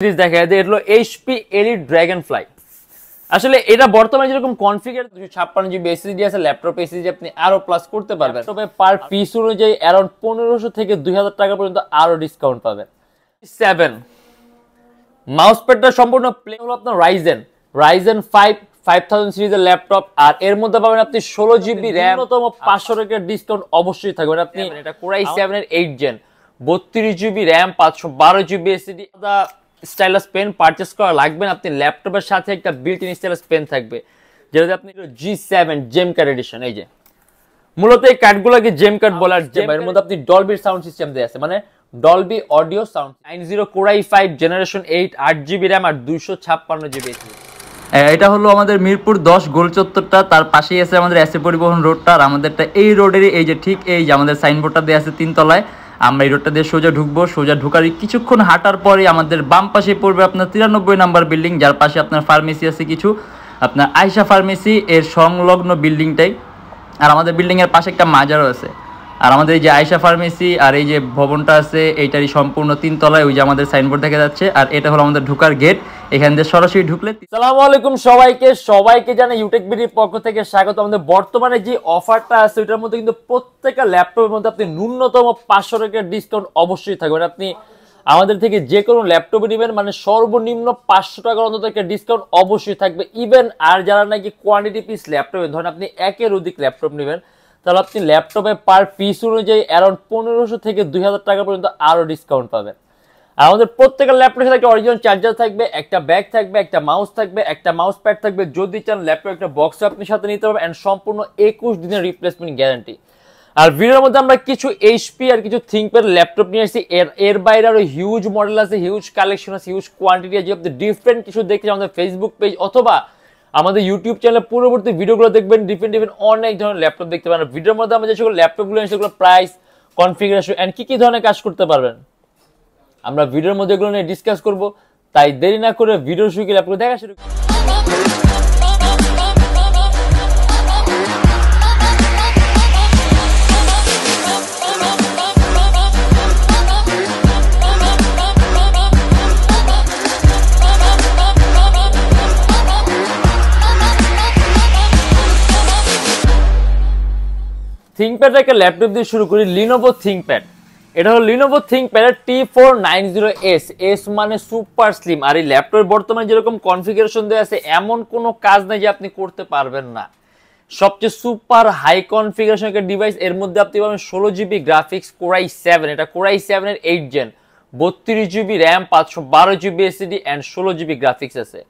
Series দেখা যায় এটা হলো এইচপি এলিট ড্রাগনফ্লাই। আসলে এটা বর্তমানে যেরকম কনফিগার 256 জিবি এসএসডি আছে, ল্যাপটপ এসএসডি আপনি আরো প্লাস করতে পারবেন। তবে পার পিস অনুযায়ী অ্যারাউন্ড 1500 থেকে 2000 টাকা পর্যন্ত আরো ডিসকাউন্ট পাবেন। 7 মাউস প্যাডটা সম্পূর্ণ প্লেন হলো আপনার রাইজেন 5 5000 সিরিজের ল্যাপটপ, আর এর মধ্যে পাবেন আপনি 16 জিবি র্যাম, ন্যূনতম 500 টাকার ডিসকাউন্ট অবশ্যই থাকবে। আপনি এটা কোরাই 7 এর 8 gen, 32 GB RAM, 512 GB SSD. Stylus pen purchase করা লাগবে না, আপনি ল্যাপটপের সাথে একটা বিল্ট ইন স্টাইলাস পেন থাকবে, যেটাতে আপনি G7 জেম কার্ড এডিশন। এই যে মূলত এই কার্ডগুলোকে জেম কার্ড বলার, এর মধ্যে আপনি ডলবি সাউন্ড সিস্টেম দেয়া আছে, মানে Dolby audio sound. 90 core i 5 generation 8, 8 GB RAM আর 256 জিবি এসএসডি। এটা হলো আমাদের মিরপুর 10 গোল চত্বরটা, তার পাশেই আছে আমাদের এসএ পরিবহন রোডটা। আর আমাদেরটা এই রোডেরই এই যে ঠিক এই যে আমাদের সাইনবোর্ডটা দেওয়া আছে 3 তলায়। আমরা এই রোডটা দিয়ে সোজা ঢুকবো, সোজা ঢুকার কিছুক্ষণ হাঁটার পরে আমাদের বাম পাশে পড়বে আপনার 93 নাম্বার বিল্ডিং, যার পাশে আপনার ফার্মেসি আছে কিছু, আপনার আয়শা ফার্মেসি এর সংলগ্ন বিল্ডিংটাই। আর আমাদের বিল্ডিং এর পাশে একটা মাজারও আছে। আর আমাদের এই যে আয়শা ফার্মেসি আর এই যে ভবনটা আছে এইটারই সম্পূর্ণ 3 তলায় ওই যে আমাদের সাইনবোর্ড দেখা যাচ্ছে। আর এটা হলো আমাদের ঢোকার গেট, এখান দিয়ে সরাসরি ঢুকলে। আসসালামু আলাইকুম সবাইকে জানাই ইউটেকবিডির পক্ষ থেকে স্বাগত। আমাদের বর্তমানে যে অফারটা আছে ওটার মধ্যে কিন্তু প্রত্যেকটা ল্যাপটপের মধ্যে আপনি ন্যূনতম 500 টাকার ডিসকাউন্ট অবশ্যই থাকবে। আপনি আমাদের থেকে যে কোনো ল্যাপটপে নেবেন মানে সর্বনিম্ন 500 টাকার অন্তত একটা ডিসকাউন্ট অবশ্যই থাকবে। ইভেন আর যারা নাকি কোয়ান্টিটি পিস ল্যাপটপে, ধরেন আপনি একের অধিক ল্যাপটপ নেবেন, তাহলে আপনি ল্যাপটপে পার পিস অনুযায়ী অ্যারাউন্ড 1500 থেকে 2000 টাকা পর্যন্ত আরো ডিসকাউন্ট পাবেন। আর আমাদের প্রত্যেকটা ল্যাপটপের সাথে একটা অরিজিনাল চার্জার থাকবে, একটা ব্যাগ থাকবে, একটা মাউস থাকবে, একটা মাউস প্যাড থাকবে। যদি চান ল্যাপটপ একটা বক্স আপনি সাথে নিতে পারবেন, এন্ড সম্পূর্ণ 21 দিনের রিপ্লেসমেন্ট গ্যারান্টি। আর ভিডিওর মধ্যে আমরা কিছু এইচপি আর কিছু থিংকপ্যাড ল্যাপটপ নিয়ে আসছি। এর বাইরে আরো হিউজ মডেল আছে, হিউজ কালেকশন আছে, হিউজ কোয়ান্টিটি আছে। আপনি ডিফারেন্ট কিছু দেখতে আমাদের ফেসবুক পেজ অথবা আমাদের ইউটিউব চ্যানেলে পূর্ববর্তী ভিডিওগুলো দেখবেন, ডিফারেন্ট অনেক ধরনের ল্যাপটপ দেখতে পারেন। ভিডিওর মধ্যে আমরা যেগুলো ল্যাপটপগুলো সেগুলো প্রাইস, কনফিগারেশন এন্ড কি ধরনের কাজ করতে পারবেন আমরা ভিডিওর মধ্যে এগুলো নিয়ে ডিসকাস করব। তাই দেরি না করে ভিডিও শুরু করে ল্যাপটপ দেখা শুরু। থিংকপ্যাড একটা ল্যাপটপ দিয়ে শুরু করি। লিনোভো থিংকপ্যাড, এটা হলো লিনোভো থিংকপ্যাড T490S, এস মানে সুপার স্লিম। আর এই ল্যাপটপের বর্তমানে যেরকম কনফিগারেশন দেওয়া আছে এমন কোনো কাজ নাই যে আপনি করতে পারবেন না। সবচেয়ে সুপার হাই কনফিগারেশন একটা ডিভাইস। এর মধ্যে আপনি পাবেন 16 জিবি গ্রাফিক্স, কোরাই 7, এটা কোরাই 7 এর 8 gen, 32 GB RAM, 512 GB SSD and 16 GB graphics আছে।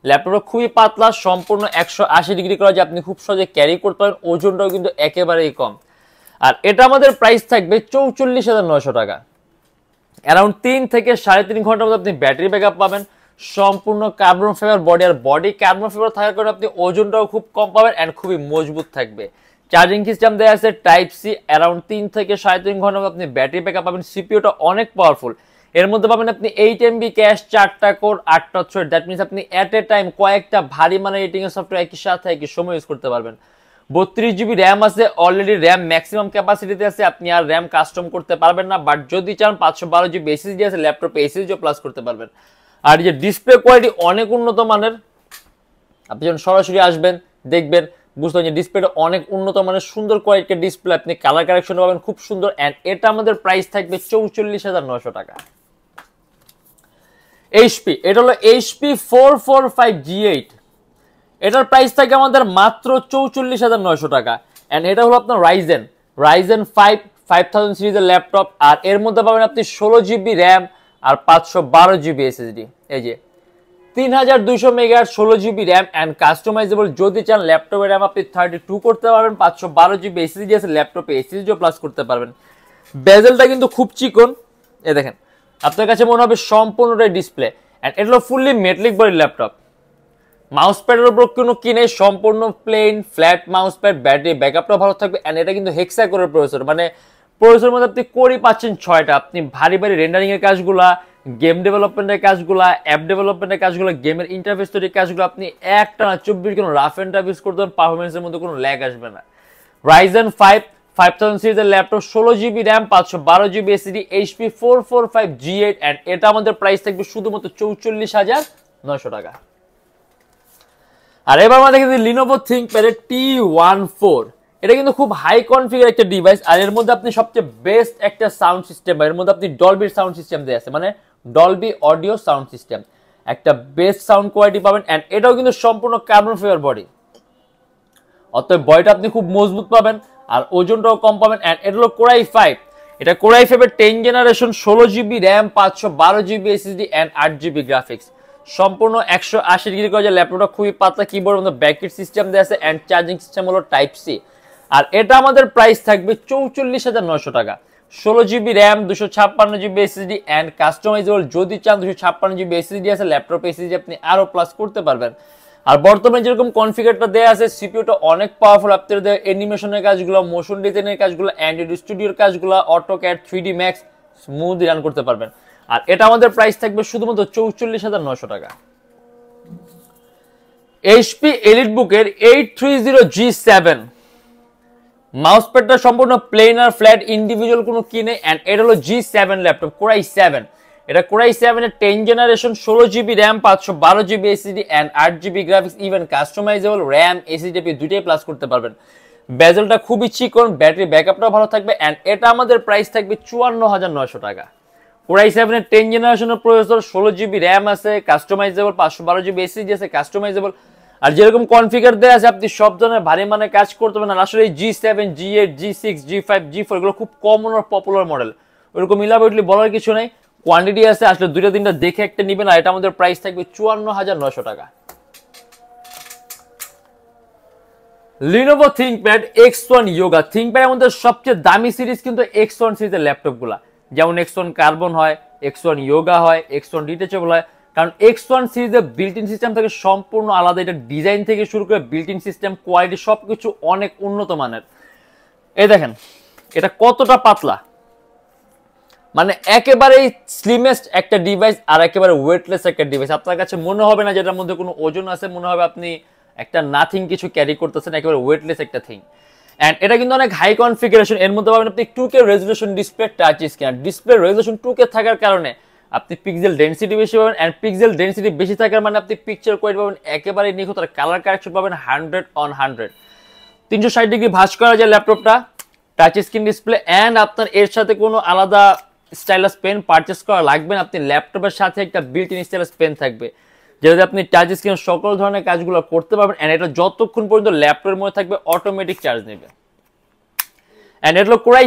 ল্যাপটপটা খুবই পাতলা, সম্পূর্ণ 180 ডিগ্রি করা, যে আপনি খুব সহজে ক্যারি করতে পারেন। ওজনটাও কিন্তু একেবারেই কম। আর এটা আমাদের প্রাইস থাকবে 44,900 টাকা। অ্যারাউন্ড 3 থেকে 3.5 ঘন্টার মধ্যে আপনি ব্যাটারি ব্যাকআপ পাবেন। সম্পূর্ণ কার্বন ফাইবার বডি, আর বডি কার্বন ফাইবার থাকার কারণে আপনি ওজনটাও খুব কম পাবেন এন্ড খুবই মজবুত থাকবে। চার্জিং সিস্টেম দেওয়া আছে টাইপ সি, অ্যারাউন্ড 3 থেকে 3.5 ঘন্টার মধ্যে আপনি ব্যাটারি ব্যাকআপ পাবেন। সিপিইউটা অনেক পাওয়ারফুল। এর মধ্যে পাবেন আপনি 8 MB ক্যাশ, 4টা কোর, 8টা থ্রেড। দ্যাট মিনস আপনি এট এ টাইম কয়েকটা ভারী মানের এডিটিং এর সফটওয়্যার একই সাথে একই সময় ইউজ করতে পারবেন। 32 জিবি র্যাম আছে, অলরেডি র্যাম ম্যাক্সিমাম ক্যাপাসিটিতে আছে, আপনি আর র্যাম কাস্টম করতে পারবেন না। বাট যদি চান 512 জিবি এসএসডি আছে, ল্যাপটপে এসএসডিও প্লাস করতে পারবেন। আর এই যে ডিসপ্লে কোয়ালিটি অনেক উন্নত মানের। আপনি যখন সরাসরি আসবেন দেখবেন, বুঝতে পারছেন ডিসপ্লেটা অনেক উন্নত মানের, সুন্দর কোয়ালিটির ডিসপ্লে, আপনি কালার কারেকশন পাবেন খুব সুন্দর। এন্ড এটা আমাদের প্রাইস থাকবে 44,900 টাকা। এইচপি, এটা হলো এইচপি 445G8, এটার প্রাইস থাকে আমাদের মাত্র 44,900 টাকা। এন্ড এটা হলো আপনার রাইজেন 5 5000 সিরিজের ল্যাপটপ। আর এর মধ্যে পাবেন আপনি 16 জিবি র্যাম আর 512 জিবি এসএসডি। এই যে 3200 megahertz, 16 GB RAM and customizable. যদি চান ল্যাপটপের র্যাম আপনি 32 করতে পারবেন, 512 জিবি এসএসডি আছে, ল্যাপটপে এসএসডিও প্লাস করতে পারবেন। বেজেলটা কিন্তু খুব চিকন, এই দেখেন, আপনার কাছে মনে হবে সম্পূর্ণটাই ডিসপ্লে। এন্ড এটা হলো ফুললি মেটালিক বডির ল্যাপটপ। মাউস প্যাডের উপর কোনো কি নেই, সম্পূর্ণ plain flat mouse pad. Battery ব্যাকআপটা ভালো থাকবে। এন্ড এটা কিন্তু হেক্সা কোরের প্রসেসর, মানে প্রসেসরের মধ্যে আপনি কোরই পাচ্ছেন 6টা। আপনি ভারী রেন্ডারিং এর কাজগুলা, গেম ডেভেলপমেন্টের কাজগুলা, অ্যাপ ডেভেলপমেন্টের কাজগুলো, গেমের ইন্টারফেস তৈরির কাজগুলো আপনি একটা না 24 কোনো রাফ এন্ড টাফ ইউজ করতে পারবেন। পারফরমেন্সের মধ্যে কোনো ল্যাগ আসবে না। রাইজেন 5 5000 সিরিজের laptop 16GB RAM 512GB SSD HP 445G8 and এটা আমাদের প্রাইস থাকবে শুধুমাত্র 44900 টাকা। আর এবার আমরা দেখি Lenovo ThinkPad T14, এটা কিন্তু খুব হাই কনফিগার একটা ডিভাইস আর এর মধ্যে আপনি সবচেয়ে বেস্ট একটা সাউন্ড সিস্টেম, এর মধ্যে আপনি ডলবি সাউন্ড সিস্টেম দেয়া আছে, মানে ডলবি অডিও সাউন্ড সিস্টেম, একটা বেস্ট সাউন্ড কোয়ালিটি পাবেন এন্ড এটাও কিন্তু সম্পূর্ণ কার্বন ফাইবার বডি, অতএব বডিটা আপনি খুব মজবুত পাবেন আর ওজনটাও কম পাবেন এন্ড এটা হলো Core i5, এটা Core i5 এর 10 generation 16GB RAM 512GB SSD and 8GB graphics, সম্পূর্ণ 180 ডিগ্রি করে ল্যাপটপটা খুবই পাতলা, কিবোর্ড মধ্যে ব্যাকলিট সিস্টেম দেয়া আছে এন্ড চার্জিং সিস্টেম হলো টাইপ সি। আর এটা আমাদের প্রাইস থাকবে 44900 টাকা। 16GB RAM 256GB SSD and customizable, যদি চান 256GB SSD আছে, ল্যাপটপ SSD আপনি আরো প্লাস করতে পারবেন। আর বর্তমানে যেরকম কনফিগারটা দেয়া আছে, সিপিইউটা অনেক পাওয়ারফুল, আপনাদের অ্যানিমেশনের কাজগুলো, মোশন ডিজাইনের কাজগুলো, অ্যান্ড্রয়েড স্টুডিওর কাজগুলো, AutoCAD 3D Max smoothly run করতে পারবেন। আর এটা আমাদের প্রাইস থাকবে শুধুমাত্র 44900 টাকা। HP EliteBook-এর 830G7 মাউসপ্যাডটা সম্পূর্ণ প্লেন আর ফ্ল্যাট, ইন্ডিভিজুয়াল কোনো কি নেই এন্ড এটা হলো G7 ল্যাপটপ Core i7, এটা Core i7 এর 10 generation 16GB RAM 512GB SSD and 8GB graphics, even customizable RAM SSD আপনি দুইটাই প্লাস করতে পারবেন। বেজেলটা খুবই চিকন, ব্যাটারি ব্যাকআপটাও ভালো থাকবে এন্ড এটা আমাদের প্রাইস থাকবে 54900 টাকা। Core i7 এর 10 জেনারেশনের প্রসেসর, 16GB RAM আছে, কাস্টমাইজেবল, 512GB SSD আছে, কাস্টমাইজেবল, আর যেরকম কনফিগার দেয়া আছে আপনি সব ধরনের ভারী মানে কাজ করতে পারবেন। আসলে G7, G8, G6, G5, G4 এগুলো খুব কমন আর পপুলার মডেল, ওরকম ইলাবোরেটলি বলার কিছু নাই, কোয়ান্টিটি আছে, আসলে দুইটা তিনটা দেখে একটা নেবেন। আর এটা আমাদের প্রাইস থাকবে 54900 টাকা। Lenovo ThinkPad X1 Yoga, ThinkPad আমাদের সবচেয়ে দামি সিরিজ কিন্তু X1 সিরিজের ল্যাপটপগুলা, যেমন X1 কার্বন হয়, X1 Yoga হয়, X1 ডিটেচেবল হয়, কারণ X1 সিরিজের বিল্ট ইন সিস্টেম থেকে সম্পূর্ণ আলাদা, এটা ডিজাইন থেকে শুরু করে বিল্ট ইন সিস্টেম, কোয়ালিটি সবকিছু অনেক উন্নত মানের। এই দেখেন এটা কতটা পাতলা, মানে একেবারেই স্লিমেস্ট একটা ডিভাইস আর একেবারে ওয়েটলেস একটা ডিভাইস। আপনার কাছে মনে হবে না যেটার মধ্যে কোনো ওজন আছে, মনে হবে আপনি একটা নাথিং কিছু ক্যারি করতেছেন, একেবারে ওয়েটলেস একটা থিং। এন্ড এটা কিন্তু অনেক হাই কনফিগারেশন, এর মধ্যে পাবেন আপনি 2K resolution display, touch screen, display resolution 2K থাকার কারণে আপনি পিক্সেল ডেনসিটি বেশি পাবেন এন্ড পিক্সেল ডেনসিটি বেশি থাকার মানে আপনি পিকচার কোয়ালিটি পাবেন একেবারে নিখুঁত, আর কালার কারেকশন পাবেন 100/100। 360 ডিগ্রি ভাঁজ করা যায় ল্যাপটপটা, টাচ স্ক্রিন ডিসপ্লে এন্ড আপনার এর সাথে কোনো আলাদা স্টাইলাস পেন পারচেজ করা লাগবে না, আপনি ল্যাপটপের সাথে একটা বিল্ট ইন স্টাইলাস পেন থাকবে, যেটাতে আপনি টাচ স্ক্রিন সকল ধরনের কাজগুলো করতে পারবেন এন্ড এটা যতক্ষণ পর্যন্ত ল্যাপটপের মধ্যে থাকবে অটোমেটিক চার্জ নেবে। এন্ড এটা হলো Core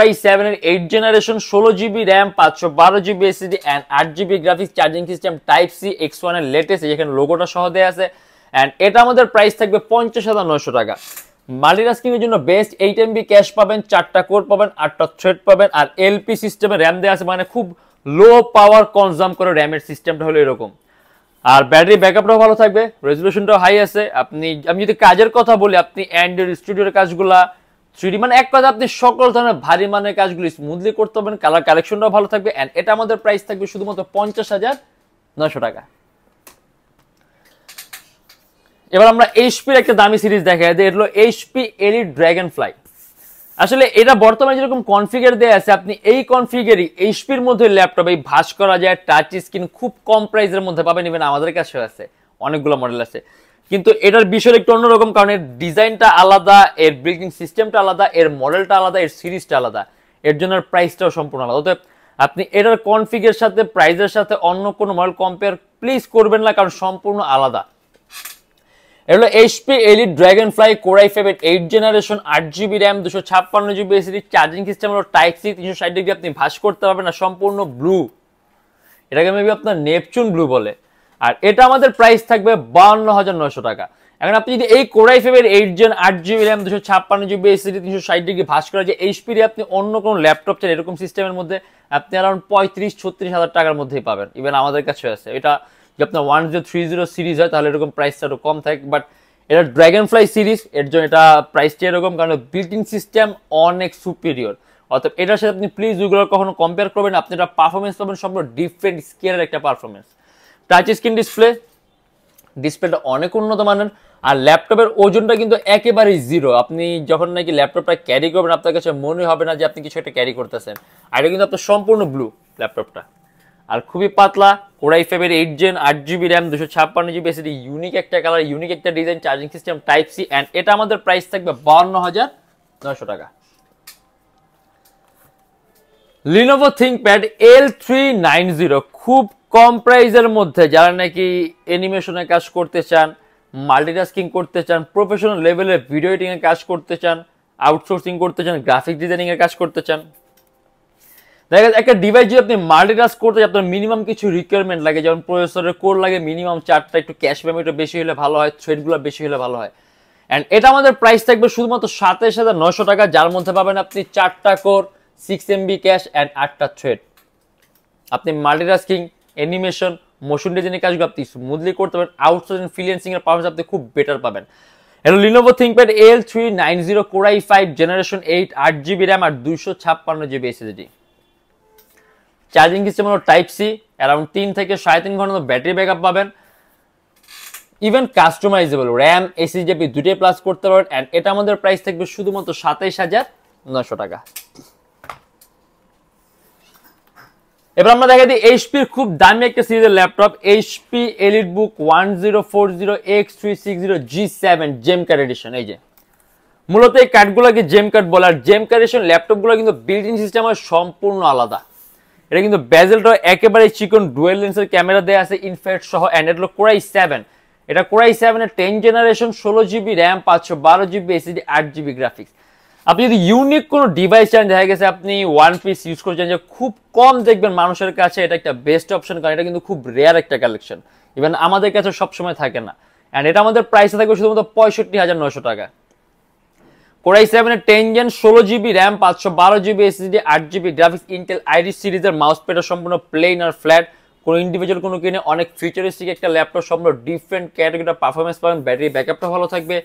i7 এর 8 generation 16GB RAM 512GB SSD and 8GB graphics, charging system type C, X1 এর লেটেস্ট, যেখানে লোগোটা সহ দেয়া আছে এন্ড এটা আমাদের প্রাইস থাকবে 50900 টাকা। মাল্টিটাস্কিং এর জন্য বেস্ট 8MB ক্যাশ পাবেন, 4টা কোর পাবেন, 8টা থ্রেড পাবেন আর এলপি সিস্টেমে র‍্যাম দেয়া আছে, মানে খুব লো পাওয়ার কনজাম করে র‍্যামের সিস্টেমটা হলো এরকম। আর ব্যাটারি ব্যাকআপটাও ভালো থাকবে, রেজোলিউশনটাও হাই আছে। আমি যদি কাজের কথা বলি, আপনি অ্যান্ড্রয়েড স্টুডিওর কাজগুলা 3D, মানে এক কথা আপনি সকল ধরনের ভারী মানের কাজগুলো স্মুথলি করতে পারবেন, কালার কালেকশনটাও ভালো থাকবে এন্ড এটা আমাদের প্রাইস থাকবে শুধুমাত্র 50900 টাকা। এবার আমরা HP এর একটা দামি সিরিজ দেখাই দিই, এটা হলো HP Elite Dragonfly। আসলে এটা বর্তমানে যেরকম কনফিগার দেয়া আছে, আপনি এই কনফিগারই HP এর মধ্যে ল্যাপটপ এই ভাঁজ করা যায়, টাচ স্ক্রিন খুব কম প্রাইসের মধ্যে পাবেন, ইভেন আমাদের কাছেও আছে, অনেকগুলো মডেল আছে। কিন্তু এটার বিষয় একটু অন্যরকম, কারণ এর ডিজাইনটা আলাদা, এর বিল্ডিং সিস্টেমটা আলাদা, এর মডেলটা আলাদা, এর সিরিজটা আলাদা, এর জন্য প্রাইসটাও সম্পূর্ণ আলাদা। অতএব আপনি এটার কনফিগের সাথে প্রাইসের সাথে অন্য কোনো মডেল কম্পেয়ার প্লিজ করবেন না, কারণ সম্পূর্ণ আলাদা। এটা হলো HP Elite Dragonfly Core i5 এর 8 generation 8GB RAM 256GB SSD, charging system হলো টাইপ সি, 360 ডিগ্রি আপনি ভাঁজ করতে পারবেন না, সম্পূর্ণ ব্লু, এটাকে মেবি আপনার নেপচুন ব্লু বলে। আর এটা আমাদের প্রাইস থাকবে 52900 টাকা। এখন আপনি যদি এই Core i5 এর 8 gen 8GB RAM 256GB SSD 360 degree ভাঁজ করা যায় HP এর আপনি অন্য কোন ল্যাপটপ চান এরকম সিস্টেমের মধ্যে আপনি अराउंड 35-36 হাজার টাকার মধ্যেই পাবেন, ইভেন আমাদের কাছে আছে। এটা যদি আপনার 1030 সিরিজ হয় তাহলে এরকম প্রাইসটা একটু কম থাকে, বাট এটা ড্রাগনফ্লাই সিরিজ, এর জন্য এটা প্রাইসটা এরকম, কারণ বিল্ট ইন সিস্টেম অনেক সুপিরিয়র। অর্থাৎ এটার সাথে আপনি প্লিজ ওইগুলো কখনো কম্পেয়ার করবেন, আপনি এটা পারফরমেন্স পাবেন সম্পূর্ণ ডিফারেন্ট স্কেলের একটা পারফরমেন্স। টাচ স্ক্রিন ডিসপ্লেটা অনেক উন্নত মানের, আর ল্যাপটপের ওজনটা কিন্তু একেবারেই জিরো। আপনি যখন নাকি ল্যাপটপটা ক্যারি করবেন আপনার কাছে মনে হবে না যে আপনি কিছু একটা ক্যারি করতেছেন। আর এটা কিন্তু আপনার সম্পূর্ণ ব্লু ল্যাপটপটা, আর খুবই পাতলা। কোরাই ফাইভের 8 Gen 8GB RAM 256GB SSD, unique একটা কালার, ইউনিক একটা design, charging system type C, and এটা আমাদের প্রাইস থাকবে 52,900 টাকা। Lenovo ThinkPad L390 খুব কম প্রাইসের মধ্যে যারা নাকি অ্যানিমেশনে কাজ করতে চান, মাল্টিটাস্কিং করতে চান, প্রফেশনাল লেভেলের ভিডিও এডিটিং এর কাজ করতে চান, আউটসোর্সিং করতে চান, গ্রাফিক ডিজাইনিং এর কাজ করতে চান, দেখা যাচ্ছে একটা ডিভাইস যদি আপনি মাল্টিটাস্ক করতে চান আপনার মিনিমাম কিছু রিকোয়ারমেন্ট লাগে, যেমন প্রসেসরের কোর লাগে মিনিমাম 4টা, একটু ক্যাশ মেমোরিটা বেশি হলে ভালো হয়, থ্রেডগুলো বেশি হলে ভালো হয়। অ্যান্ড এটা আমাদের প্রাইস থাকবে শুধুমাত্র 27,900 টাকা, যার মধ্যে পাবেন আপনি 4টা কোর, 6 MB ক্যাশ অ্যান্ড 8টা থ্রেড। আপনি মাল্টিটাস্কিং, অ্যানিমেশন, মোশন ডিজাইনের কাজগুলো আপনি স্মুথলি করতে পারেন, আউটসোর্সিং, ফ্রিল্যান্সিং এর পারফরম্যান্স আপনি খুব বেটার পাবেন। Hello Lenovo ThinkPad L390 Core i5 generation 8 8GB RAM আর 256GB SSD। চার্জিং সিস্টেম হলো টাইপ সি, অ্যারাউন্ড 3 থেকে 3.5 ঘন্টা ব্যাটারি ব্যাকআপ পাবেন। ইভেন কাস্টমাইজেবল র্যাম এসএসডি আপনি দুটোই প্লাস করতে পারেন। অ্যান্ড এটা আমাদের প্রাইস থাকবে শুধুমাত্র 27,900 টাকা। এবার আমরা দেখা দিই এইচপির খুব দামি একটা সিরিজের laptop, HP EliteBook 1040X360 G7 জেম কার্ড এডিশন। এই যে মূলত এই কার্ডগুলোকে জেম কার্ড বলে, আর জেম কার্ড এডিশন ল্যাপটপগুলো কিন্তু বিল্ট ইন সিস্টেম সম্পূর্ণ আলাদা। এটা কিন্তু বেজেলটা একেবারে চিকন ডুয়েল লেন্সের ক্যামেরা দেয়া আছে ইনফ্রারেড সহ, এন্ড এটা হলো কোরাই 7। এটা কোরাই 7 এর 10 generation, 16GB RAM, 512GB SSD, 8GB graphics. আপনি যদি ইউনিক কোনো ডিভাইস চান, দেখা গেছে আপনি ওয়ান পিস ইউজ করছেন, যে খুব কম দেখবেন মানুষের কাছে, এটা একটা বেস্ট অপশন, কারণ এটা কিন্তু খুব রেয়ার একটা কালেকশন, ইভেন আমাদের কাছে সবসময় থাকে না। অ্যান্ড এটা আমাদের প্রাইসে থাকবে শুধুমাত্র 65,900 টাকা। কোরাই 7 এর 10 Gen 16GB RAM, 512GB SSD, 8GB graphics, Intel iris সিরিজের মাউস প্যাড সম্পূর্ণ প্লেন আর ফ্ল্যাট, কোনো ইন্ডিভিজুয়াল কোনো কিনে অনেক ফিচারিস্টিক একটা ল্যাপটপ, সম্পূর্ণ ডিফারেন্ট ক্যাটাগরির পারফরমেন্স পাবেন, ব্যাটারি ব্যাকআপটা ভালো থাকবে,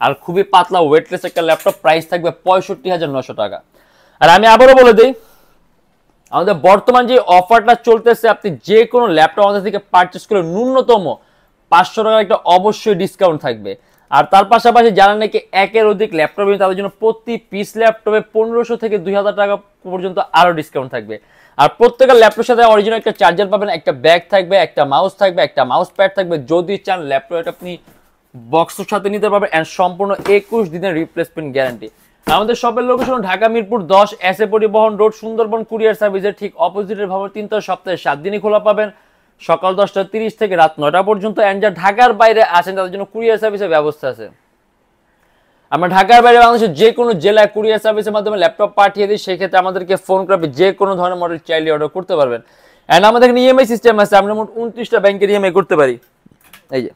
আর খুবই পাতলা ওয়েটলেস একটা ল্যাপটপ। প্রাইস থাকবে 65,900 টাকা। আর আমি আবারও বলে দিই, আমাদের বর্তমান যে অফারটা চলতেছে, আপনি যে কোনো ল্যাপটপ আমাদের থেকে পারচেস করে ন্যূনতম 500 টাকার একটা অবশ্যই ডিসকাউন্ট থাকবে। আর তার পাশাপাশি যারা নাকি একের অধিক ল্যাপটপ তাদের জন্য প্রতি পিস ল্যাপটপে 1500 থেকে 2000 টাকা পর্যন্ত আরো ডিসকাউন্ট থাকবে। আর প্রত্যেকটা ল্যাপটপের সাথে অরিজিনাল একটা চার্জার পাবেন, একটা ব্যাগ থাকবে, একটা মাউস থাকবে, একটা মাউস প্যাড থাকবে। যদি চান ল্যাপটপ আপনি বক্সের সাথে নিতে পারবেন, এন্ড সম্পূর্ণ 21 দিনের রিপ্লেসমেন্ট গ্যারান্টি। আমাদের শপের লোকেশন ঢাকা মিরপুর 10, এসএ পরিবহন রোড, সুন্দরবন কুরিয়ার সার্ভিসের ঠিক অপোজিটের ভবন 3 সপ্তাহে 7 দিনই খোলা পাবেন, সকাল 10টা 30 থেকে রাত 9টা পর্যন্ত। এন্ড যা ঢাকার বাইরে আছেন তাদের জন্য কুরিয়ার সার্ভিসের ব্যবস্থা আছে। আমরা ঢাকার বাইরে বাংলাদেশের যে কোনো জেলায় কুরিয়ার সার্ভিসের মাধ্যমে ল্যাপটপ পাঠিয়ে দিই, সেক্ষেত্রে আমাদেরকে ফোন করবে, যে কোনো ধরনের মডেল চাইলে অর্ডার করতে পারবেন। এন্ড আমাদের এখানে ইএমআই সিস্টেম আছে, আমরা মোট 29টা ব্যাংকের ইএমআই করতে পারি। এই যে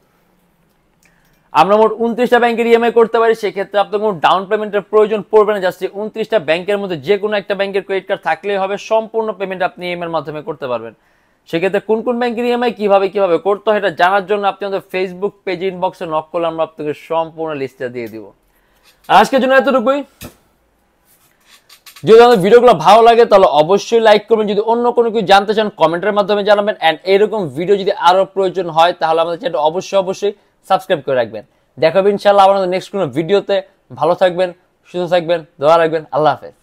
আমরা মোট 29টা ব্যাংকের ইএমআই করতে পারি, সেক্ষেত্রে আপনার কোনো ডাউন পেমেন্টের প্রয়োজন পড়বে না। জাস্ট 29টা ব্যাংকের মধ্যে যে কোনো একটা ব্যাংকের ক্রেডিট কার্ড থাকলেই হবে, সম্পূর্ণ পেমেন্ট আপনি ইএমআই এর মাধ্যমে করতে পারবেন। সেক্ষেত্রে কোন কোন ব্যাংকের ইএমআই কিভাবে করতে হয় এটা জানার জন্য আপনি আমাদের ফেসবুক পেজ ইনবক্সে নক করলে আমরা আপনাকে সম্পূর্ণ লিস্টটা দিয়ে দিব। আজকের জন্য এতটুকুই। যদি আমাদের ভিডিওগুলো ভালো লাগে তাহলে অবশ্যই লাইক করবেন, যদি অন্য কোনো কিছু জানতে চান কমেন্টের মাধ্যমে জানাবেন, এন্ড এরকম ভিডিও যদি আরো প্রয়োজন হয় তাহলে আমাদের চ্যানেলটা অবশ্যই সাবস্ক্রাইব করে রাখবেন। দেখা হবে ইনশাআল্লাহ আমাদের নেক্সট কোনো ভিডিওতে। ভালো থাকবেন, সুস্থ থাকবেন, দোয়া রাখবেন। আল্লাহ হাফেজ।